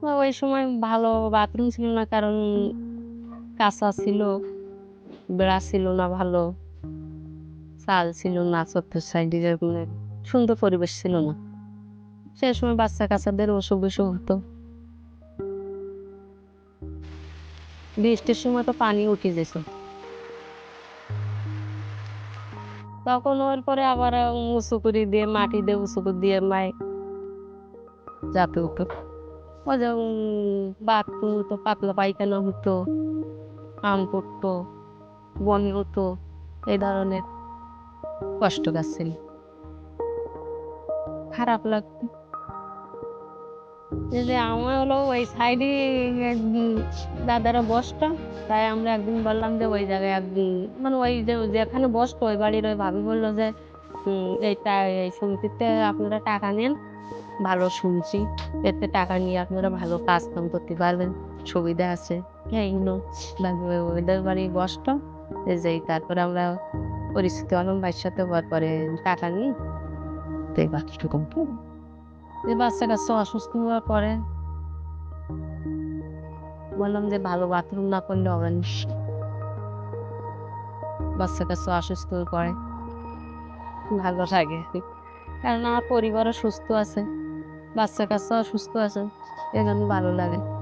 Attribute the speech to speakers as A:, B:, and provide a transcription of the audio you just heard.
A: ওই সময় ভালো বাথরুম ছিল না কারণ কাঁচা ছিল, বেড়া ছিল না ভালো, চাল ছিল না চত্বর সাইডে মানে সুন্দর পরিবেশ ছিল না। সে সময় বাচ্চা-কাচ্চাদের অসুখ-বিসুখ হতো। বৃষ্টির সময় তো পানি উঠে যেত। তখন ওর পরে আবার উঁচু করে দিয়ে মাটি দিয়ে উঁচু করে দিয়ে যাতে হতো। ওই যে বাথরুম হতো, পাতলা পায়খানা হতো, কান পড়তো, বমি হতো, এই ধরনের কষ্ট যাচ্ছিল। খারাপ লাগতো। এই যে আমার হলো ওই সাইডে দাদারা বসতো। তাই আমরা একদিন বললাম যে ওই জায়গায় একদিন মানে ওই যে যেখানে বসতো ওই বাড়ির ওই ভাবি বলল যে, এইটা এই সমিতিতে আপনারা টাকা নেন। ভালো শুনছি। এতে টাকা নিয়ে আপনারা ভালো কাজ-কাম করতে পারবেন। সুবিধা আছে। এইগুলো ওদের বাড়ি বসতো। এই যে তারপরে আমরা পরিচিত হলাম ভাইয়ের সাথে হওয়ার পরে টাকা নিই। তো এই বাচ্চা-কাচ্চা অসুস্থ হওয়ার পরে বললাম যে ভালো বাথরুম না করলে হবে না। বাচ্চা-কাচ্চা অসুস্থ হয়ে পড়ে। ভালো লাগে। কারণ আমার পরিবারও সুস্থ আছে। বাচ্চা-কাচ্চাও সুস্থ আছে। এজন্য ভালো লাগে।